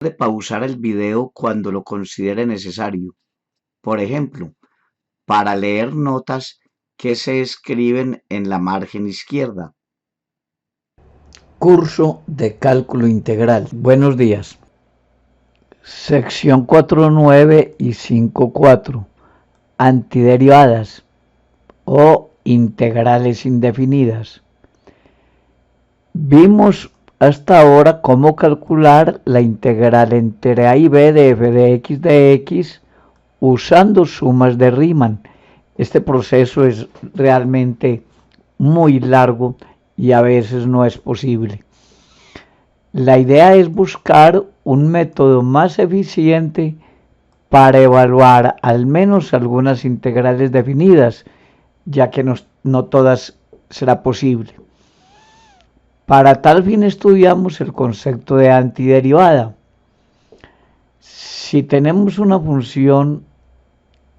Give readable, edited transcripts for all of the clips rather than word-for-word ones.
De pausar el video cuando lo considere necesario. Por ejemplo, para leer notas que se escriben en la margen izquierda. Curso de cálculo integral. Buenos días. Sección 4.9 y 5.4. Antiderivadas o integrales indefinidas. Vimos hasta ahora cómo calcular la integral entre a y b de f de x usando sumas de Riemann. Este proceso es realmente muy largo y a veces no es posible. La idea es buscar un método más eficiente para evaluar al menos algunas integrales definidas, ya que no todas será posible. Para tal fin estudiamos el concepto de antiderivada. Si tenemos una función,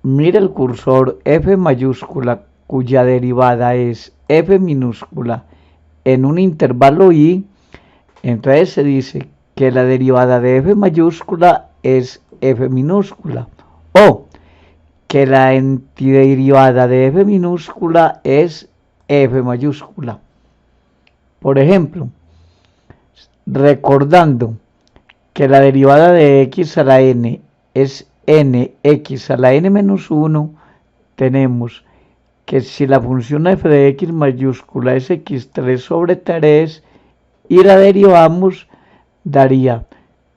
mire el cursor f mayúscula cuya derivada es f minúscula en un intervalo i, entonces se dice que la derivada de f mayúscula es f minúscula o que la antiderivada de f minúscula es f mayúscula. Por ejemplo, recordando que la derivada de x a la n es nx a la n menos 1, tenemos que si la función f de x mayúscula es x3 sobre 3 y la derivamos, daría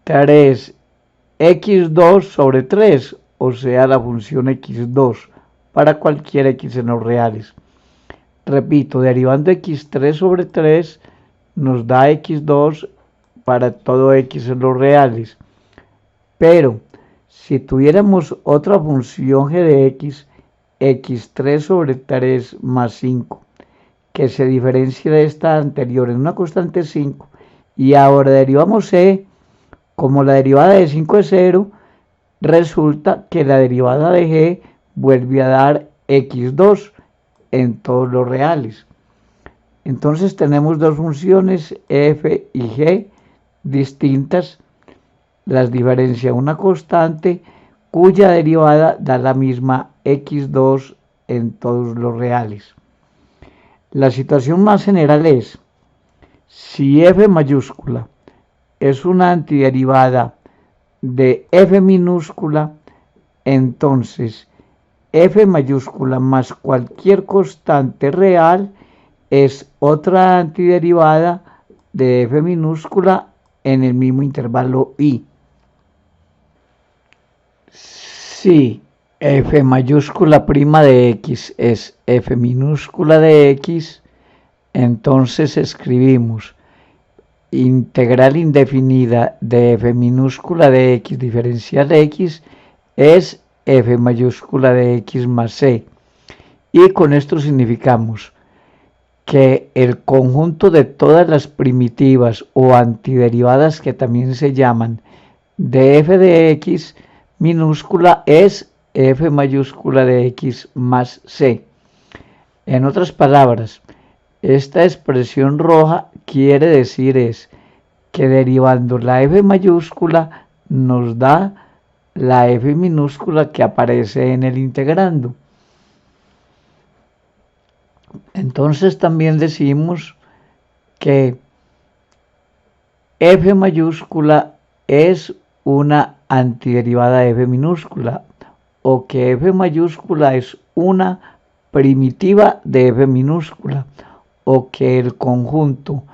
3x2 sobre 3, o sea, la función x2 para cualquier x en los reales. Repito, derivando x3 sobre 3 nos da x2 para todo x en los reales. Pero si tuviéramos otra función g de x, x3 sobre 3 más 5, que se diferencia de esta anterior en una constante 5, y ahora derivamos c, como la derivada de 5 es 0, resulta que la derivada de g vuelve a dar x2 en todos los reales. Entonces tenemos dos funciones f y g distintas, las diferencia una constante cuya derivada da la misma x2 en todos los reales. La situación más general es, si f mayúscula es una antiderivada de f minúscula, entonces f mayúscula más cualquier constante real es otra antiderivada de f minúscula en el mismo intervalo i. Si f mayúscula prima de x es f minúscula de x, entonces escribimos integral indefinida de f minúscula de x diferencial x es f mayúscula de x más c. Y con esto significamos que el conjunto de todas las primitivas o antiderivadas, que también se llaman, de f de x minúscula es f mayúscula de x más c. En otras palabras, esta expresión roja quiere decir es que derivando la f mayúscula nos da la f minúscula que aparece en el integrando. Entonces también decimos que f mayúscula es una antiderivada de f minúscula o que f mayúscula es una primitiva de f minúscula o que el conjunto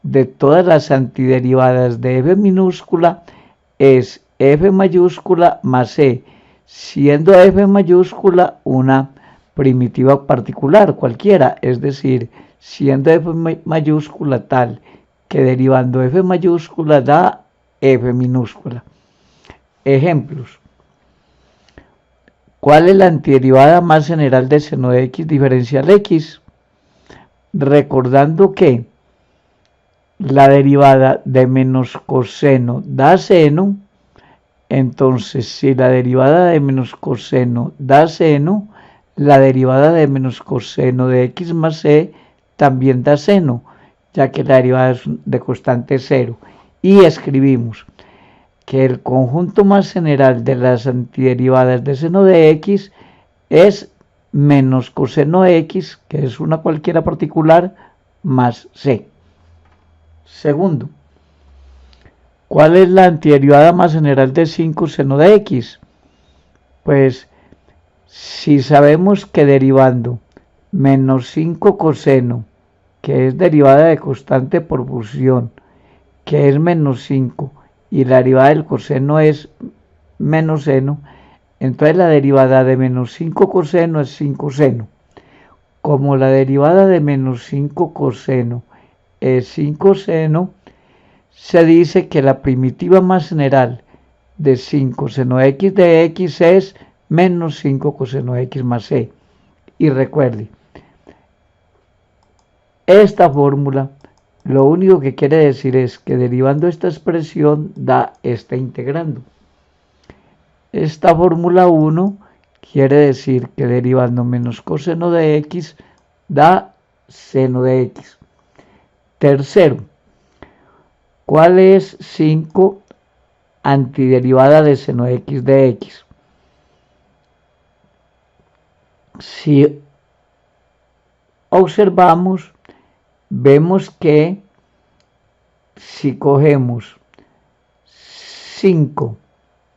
de todas las antiderivadas de f minúscula es f mayúscula más c, siendo f mayúscula una primitiva particular cualquiera, es decir, siendo f mayúscula tal que derivando f mayúscula da f minúscula. Ejemplos. ¿Cuál es la antiderivada más general de seno de x diferencial x? Recordando que la derivada de menos coseno da seno, entonces si la derivada de menos coseno da seno, la derivada de menos coseno de x más c también da seno, ya que la derivada es de constante 0. Y escribimos que el conjunto más general de las antiderivadas de seno de x es menos coseno x, que es una cualquiera particular, más c. Segundo, ¿cuál es la antiderivada más general de 5 seno de x? Pues si sabemos que derivando menos 5 coseno, que es derivada de constante por función, que es menos 5, y la derivada del coseno es menos seno, entonces la derivada de menos 5 coseno es 5 seno. Como la derivada de menos 5 coseno es 5 seno, se dice que la primitiva más general de 5 seno x de x es menos 5 coseno x más c. Y recuerde, esta fórmula lo único que quiere decir es que derivando esta expresión da esta integrando. Esta fórmula 1 quiere decir que derivando menos coseno de x da seno de x. Tercero, ¿cuál es 5 antiderivada de seno x de x? Si observamos, vemos que si cogemos 5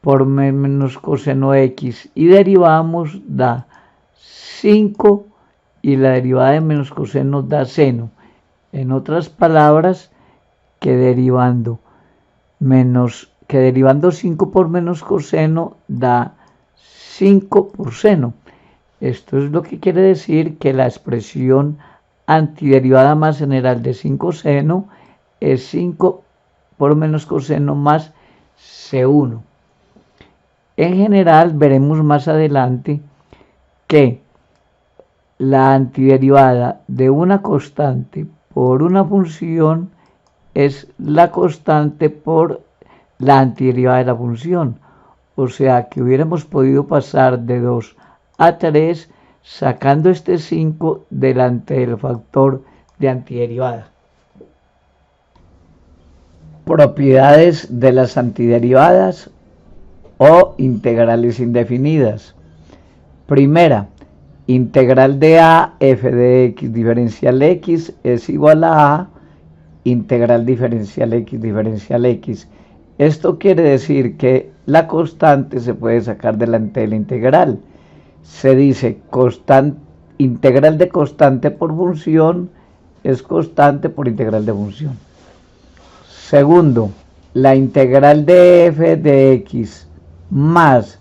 por menos coseno x y derivamos, da 5 y la derivada de menos coseno da seno. En otras palabras, que derivando 5 por menos coseno da 5 por seno. Esto es lo que quiere decir que la expresión antiderivada más general de 5 seno es 5 por menos coseno más C1. En general veremos más adelante que la antiderivada de una constante por una función es la constante por la antiderivada de la función. O sea que hubiéramos podido pasar de 2 a 3 sacando este 5 delante del factor de antiderivada. Propiedades de las antiderivadas o integrales indefinidas. Primera, integral de a f de x diferencial x es igual a integral diferencial x. Esto quiere decir que la constante se puede sacar delante de la integral. Se dice integral de constante por función es constante por integral de función. Segundo, la integral de f de x más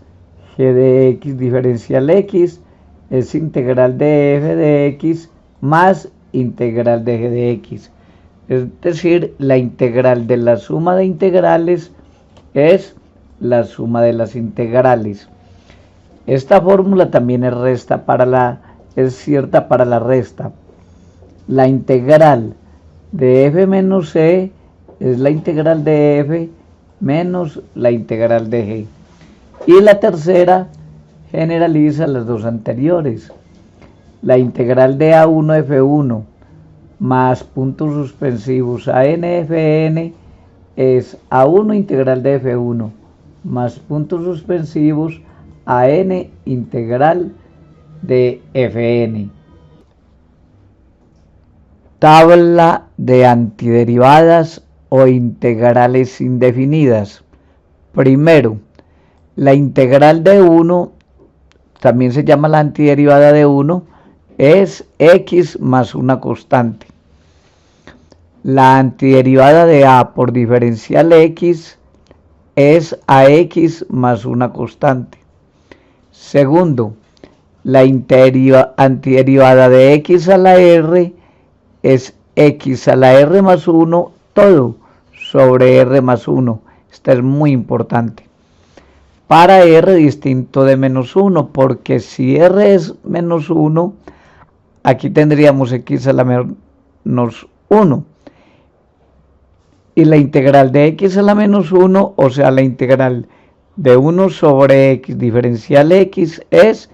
g de x diferencial x es integral de f de x más integral de g de x. Es decir, la integral de la suma de integrales es la suma de las integrales. Esta fórmula también es cierta para la resta. La integral de f menos c es la integral de f menos la integral de g. Y la tercera generaliza las dos anteriores. La integral de a1 f1 más puntos suspensivos a n fn es a1 integral de f1 más puntos suspensivos a n integral de fn. Tabla de antiderivadas o integrales indefinidas. Primero, la integral de 1, también se llama la antiderivada de 1, es x más una constante. La antiderivada de a por diferencial x es ax más una constante. Segundo, la antiderivada de x a la r es x a la r más 1 todo sobre r más 1. Esta es muy importante. Para r distinto de menos 1, porque si r es menos 1, aquí tendríamos x a la menos 1. Y la integral de x a la menos 1, o sea, la integral de 1 sobre x diferencial x es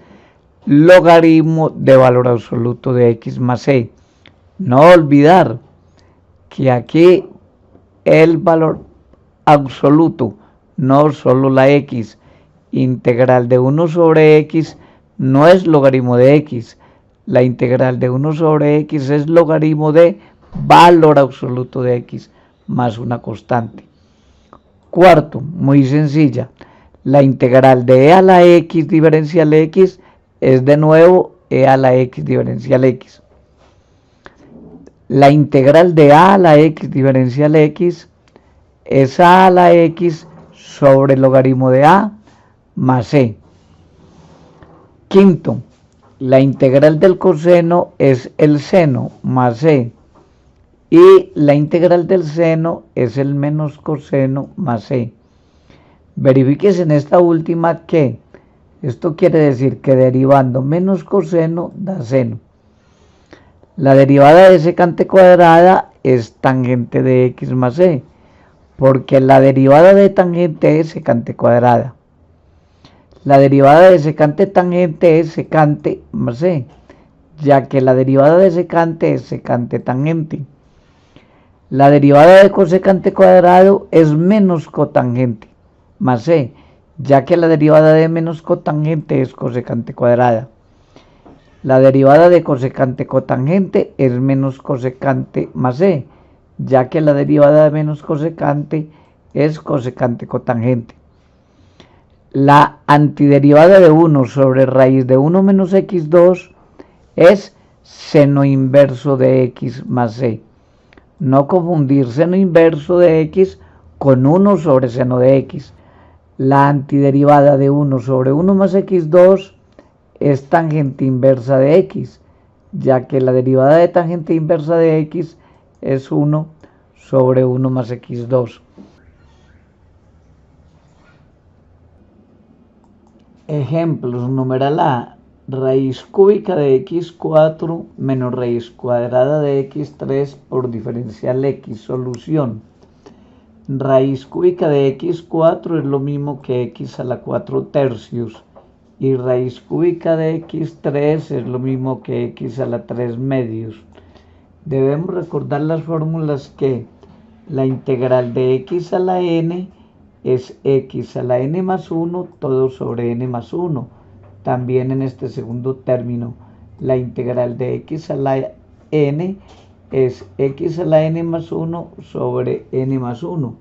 logaritmo de valor absoluto de x más c. No olvidar que aquí el valor absoluto No, solo la x. Integral de 1 sobre x no es logaritmo de x. La integral de 1 sobre x es logaritmo de valor absoluto de x más una constante. Cuarto, muy sencilla. La integral de e a la x diferencial x es de nuevo e a la x diferencial x. La integral de a la x diferencial x es a la x sobre el logaritmo de a más c. Quinto, la integral del coseno es el seno más c. Y la integral del seno es el menos coseno más c. Verifíquese en esta última que esto quiere decir que derivando menos coseno da seno. La derivada de secante cuadrada es tangente de x más c, porque la derivada de tangente es secante cuadrada. La derivada de secante tangente es secante más c, ya que la derivada de secante es secante tangente. La derivada de cosecante cuadrado es menos cotangente más c, ya que la derivada de menos cotangente es cosecante cuadrada. La derivada de cosecante cotangente es menos cosecante más c, ya que la derivada de menos cosecante es cosecante cotangente. La antiderivada de 1 sobre raíz de 1 menos x2 es seno inverso de x más c. No confundir seno inverso de x con 1 sobre seno de x. La antiderivada de 1 sobre 1 más x2 es tangente inversa de x, ya que la derivada de tangente inversa de x es 1 sobre 1 más x2. Ejemplos, numeral A, raíz cúbica de x4 menos raíz cuadrada de x3 por diferencial x. Solución. Raíz cúbica de x4 es lo mismo que x a la 4 tercios. Y raíz cúbica de x3 es lo mismo que x a la 3 medios. Debemos recordar las fórmulas que la integral de x a la n es x a la n más 1 todo sobre n más 1. También en este segundo término, la integral de x a la n es x a la n más 1 sobre n más 1.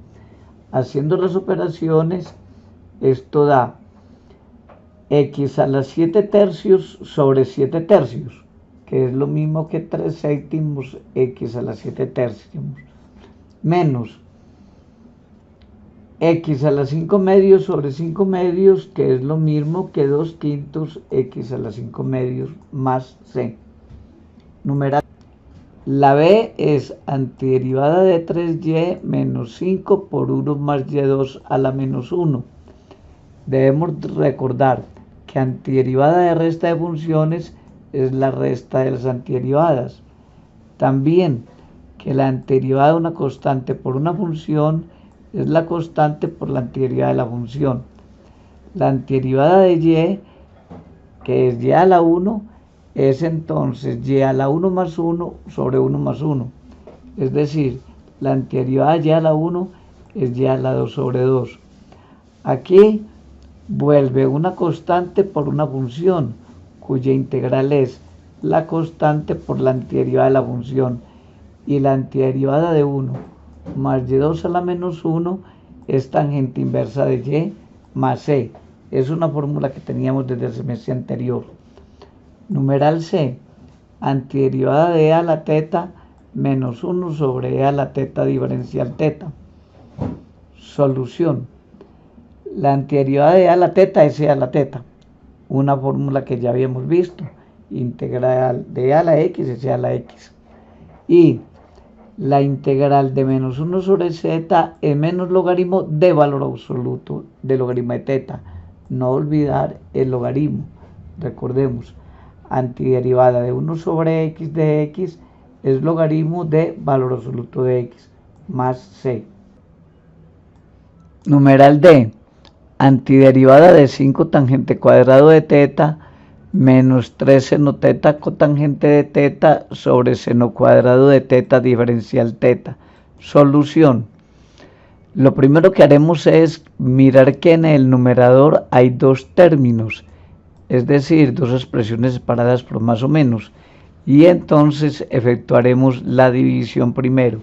Haciendo las operaciones, esto da x a la 7 tercios sobre 7 tercios, que es lo mismo que 3 séptimos x a la 7 tercios, menos x a la 5 medios sobre 5 medios, que es lo mismo que 2 quintos x a la 5 medios más c. Numeral. La b es antiderivada de 3y menos 5 por 1 más y2 a la menos 1. Debemos recordar que antiderivada de resta de funciones es la resta de las antiderivadas. También que la antiderivada de una constante por una función es la constante por la antiderivada de la función. La antiderivada de y, que es y a la 1, es entonces y a la 1 más 1 sobre 1 más 1. Es decir, la antiderivada de y a la 1 es y a la 2 sobre 2. Aquí vuelve una constante por una función, cuya integral es la constante por la antiderivada de la función. Y la antiderivada de 1 más y2 a la menos 1 es tangente inversa de y más c. Es una fórmula que teníamos desde el semestre anterior. Numeral c, antiderivada de e a la teta menos 1 sobre e a la teta diferencial teta. Solución. La antiderivada de e a la teta es e a la teta, una fórmula que ya habíamos visto. Integral de e a la x es e a la x. Y la integral de menos 1 sobre z es menos logaritmo de valor absoluto del logaritmo de teta. No olvidar el logaritmo. Recordemos, antiderivada de 1 sobre x de x es logaritmo de valor absoluto de x más c. Numeral d, antiderivada de 5 tangente cuadrado de teta menos 3 seno teta cotangente de teta sobre seno cuadrado de teta diferencial teta. Solución. Lo primero que haremos es mirar que en el numerador hay dos términos, es decir, dos expresiones separadas por más o menos, y entonces efectuaremos la división primero.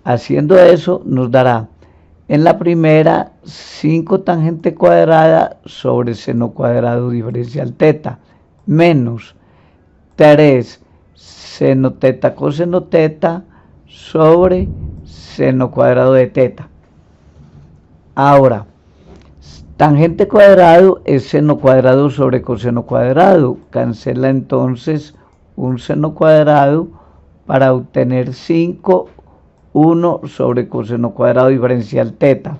Haciendo eso nos dará en la primera 5 tangente cuadrada sobre seno cuadrado diferencial teta menos 3 seno teta coseno teta sobre seno cuadrado de teta. Ahora, tangente cuadrado es seno cuadrado sobre coseno cuadrado. Cancela entonces un seno cuadrado para obtener 5, 1 sobre coseno cuadrado diferencial teta.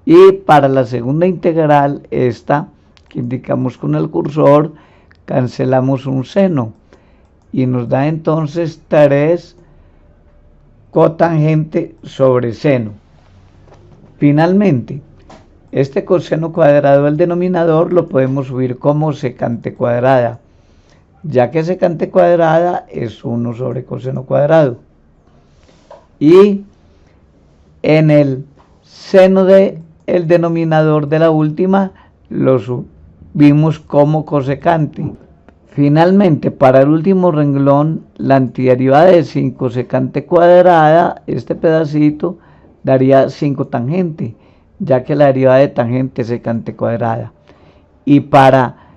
Y para la segunda integral, esta que indicamos con el cursor, cancelamos un seno y nos da entonces 3 cotangente sobre seno. Finalmente, este coseno cuadrado del denominador lo podemos subir como secante cuadrada, ya que secante cuadrada es 1 sobre coseno cuadrado. Y en el seno del denominador de la última lo subimos como cosecante. Finalmente, para el último renglón, la antiderivada de 5 secante cuadrada, este pedacito, daría 5 tangente, ya que la derivada de tangente es secante cuadrada. Y para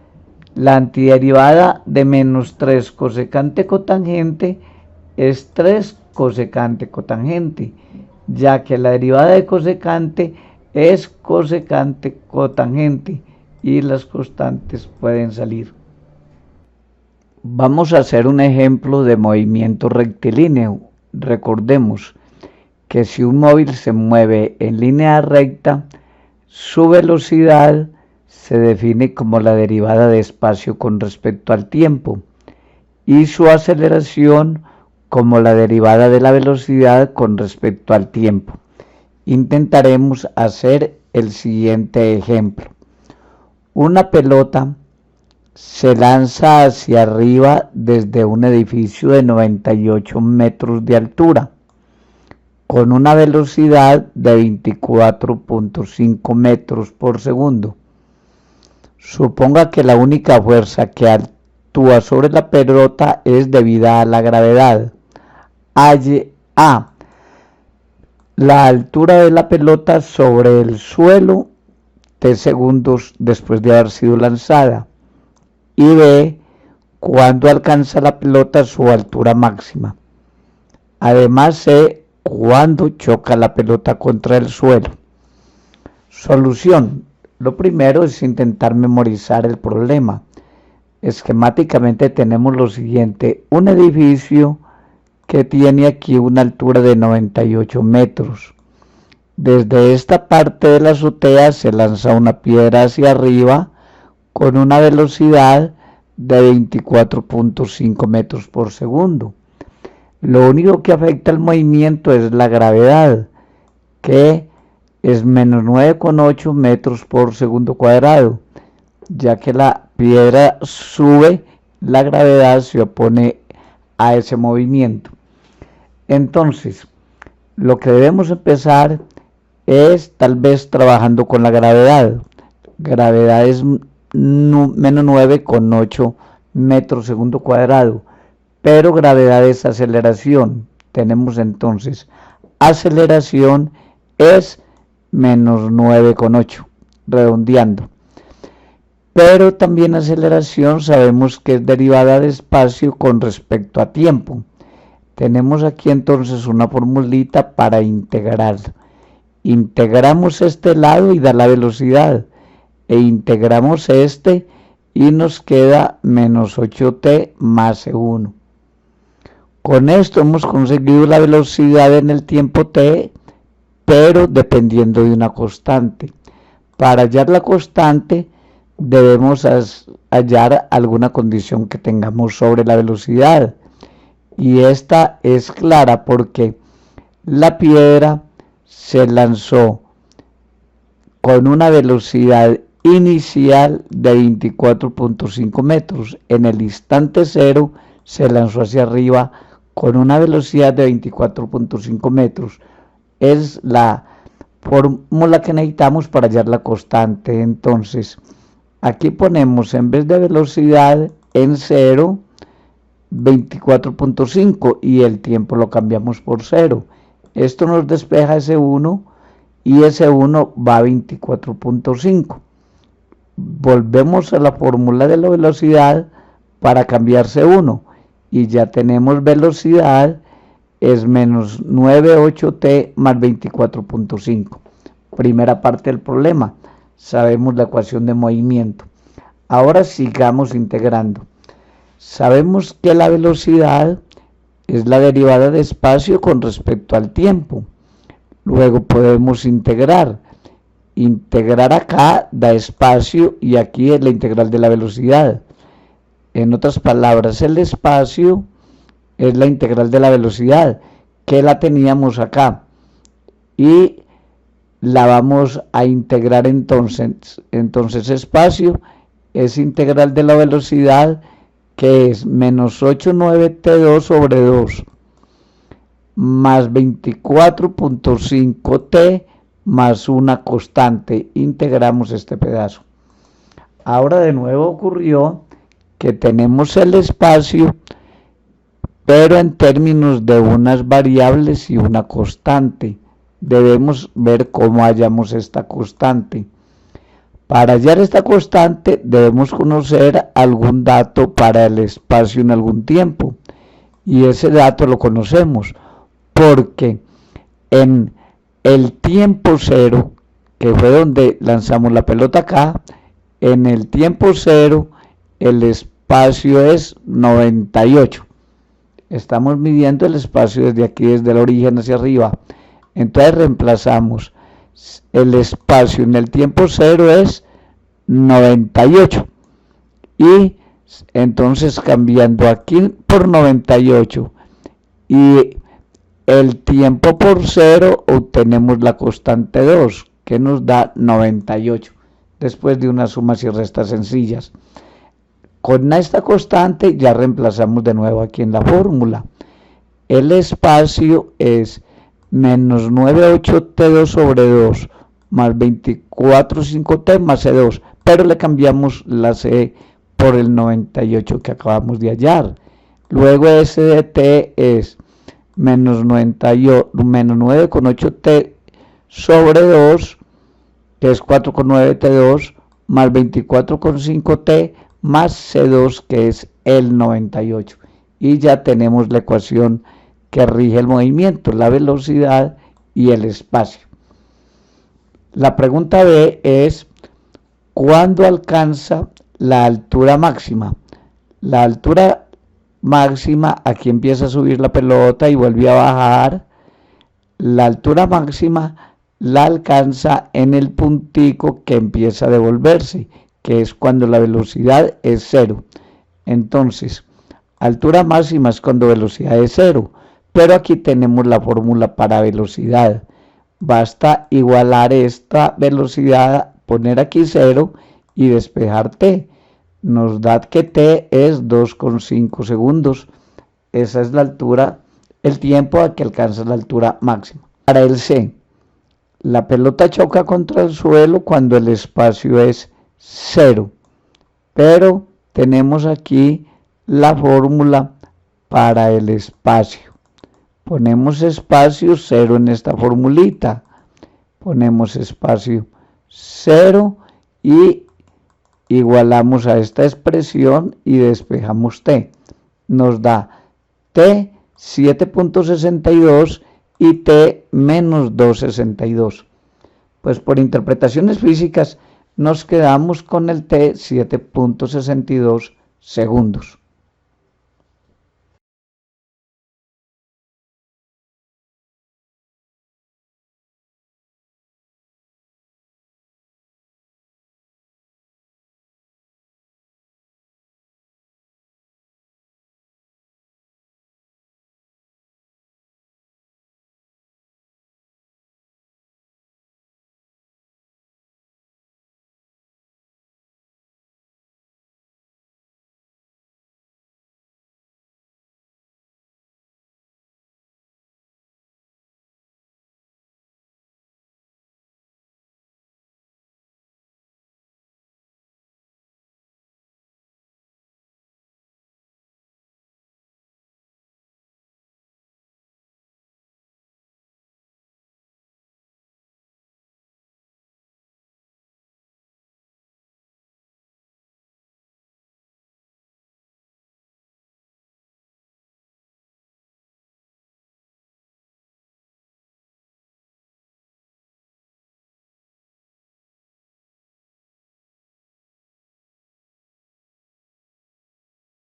la antiderivada de menos 3 cosecante cotangente es 3 cosecante cotangente, ya que la derivada de cosecante es cosecante cotangente y las constantes pueden salir. Vamos a hacer un ejemplo de movimiento rectilíneo. Recordemos que si un móvil se mueve en línea recta, su velocidad se define como la derivada de espacio con respecto al tiempo y su aceleración como la derivada de la velocidad con respecto al tiempo. Intentaremos hacer el siguiente ejemplo. Una pelota se lanza hacia arriba desde un edificio de 98 metros de altura con una velocidad de 24.5 metros por segundo. Suponga que la única fuerza que actúa sobre la pelota es debida a la gravedad. Halle A, la altura de la pelota sobre el suelo t segundos después de haber sido lanzada, y B, cuando alcanza la pelota su altura máxima. Además C, cuando choca la pelota contra el suelo. Solución. Lo primero es intentar memorizar el problema. Esquemáticamente tenemos lo siguiente: un edificio que tiene aquí una altura de 98 metros. Desde esta parte de la azotea se lanza una piedra hacia arriba con una velocidad de 24.5 metros por segundo. Lo único que afecta el movimiento es la gravedad, que es menos 9,8 metros por segundo cuadrado. Ya que la piedra sube, la gravedad se opone a ese movimiento. Entonces, lo que debemos empezar es tal vez trabajando con la gravedad. Gravedad es menos 9,8 metros segundo cuadrado, pero gravedad es aceleración. Tenemos entonces aceleración es menos 9,8, redondeando. Pero también aceleración sabemos que es derivada de espacio con respecto a tiempo. Tenemos aquí entonces una formulita para integrar. Integramos este lado y da la velocidad, e integramos este y nos queda menos 8t más e1. Con esto hemos conseguido la velocidad en el tiempo t, pero dependiendo de una constante. Para hallar la constante debemos hallar alguna condición que tengamos sobre la velocidad, y esta es clara porque la piedra se lanzó con una velocidad inicial de 24.5 metros. En el instante cero se lanzó hacia arriba con una velocidad de 24.5 metros. Es la fórmula que necesitamos para hallar la constante. Entonces, aquí ponemos en vez de velocidad en 0, 24.5 y el tiempo lo cambiamos por 0. Esto nos despeja ese 1 y ese 1 va a 24.5. Volvemos a la fórmula de la velocidad para cambiarse 1 y ya tenemos velocidad es menos 98t más 24.5. Primera parte del problema. Sabemos la ecuación de movimiento. Ahora sigamos integrando. Sabemos que la velocidad es la derivada de espacio con respecto al tiempo. Luego podemos integrar. Integrar acá da espacio y aquí es la integral de la velocidad. En otras palabras, el espacio es la integral de la velocidad, que la teníamos acá. Y la vamos a integrar entonces. Entonces espacio es integral de la velocidad, que es menos 89t2 sobre 2 más 24.5t más una constante. Integramos este pedazo. Ahora de nuevo ocurrió que tenemos el espacio, pero en términos de unas variables y una constante. Debemos ver cómo hallamos esta constante. Para hallar esta constante debemos conocer algún dato para el espacio en algún tiempo. Y ese dato lo conocemos porque en el tiempo cero, que fue donde lanzamos la pelota acá, en el tiempo cero el espacio es 98. Estamos midiendo el espacio desde aquí, desde el origen hacia arriba. Entonces reemplazamos el espacio en el tiempo cero es 98. Y entonces cambiando aquí por 98 y el tiempo por 0, obtenemos la constante 2, que nos da 98, después de unas sumas y restas sencillas. Con esta constante ya reemplazamos de nuevo aquí en la fórmula. El espacio es menos 98t2 sobre 2 más 24.5t más c2, pero le cambiamos la c por el 98 que acabamos de hallar. Luego S de t es menos 9,8t sobre 2, que es 4,9t2, más 24,5t más c2, que es el 98. Y ya tenemos la ecuación que rige el movimiento, la velocidad y el espacio. La pregunta B es, ¿cuándo alcanza la altura máxima? La altura máxima, aquí empieza a subir la pelota y vuelve a bajar. La altura máxima la alcanza en el puntico que empieza a devolverse, que es cuando la velocidad es 0. Entonces, altura máxima es cuando velocidad es 0, pero aquí tenemos la fórmula para velocidad. Basta igualar esta velocidad, poner aquí 0 y despejar t. Nos da que t es 2,5 segundos. Esa es la altura, el tiempo a que alcanza la altura máxima. Para el C, la pelota choca contra el suelo cuando el espacio es 0. Pero tenemos aquí la fórmula para el espacio. Ponemos espacio 0 en esta formulita. Ponemos espacio 0 y igualamos a esta expresión y despejamos t. Nos da t 7.62 y t menos 2,62. Pues por interpretaciones físicas nos quedamos con el t 7.62 segundos.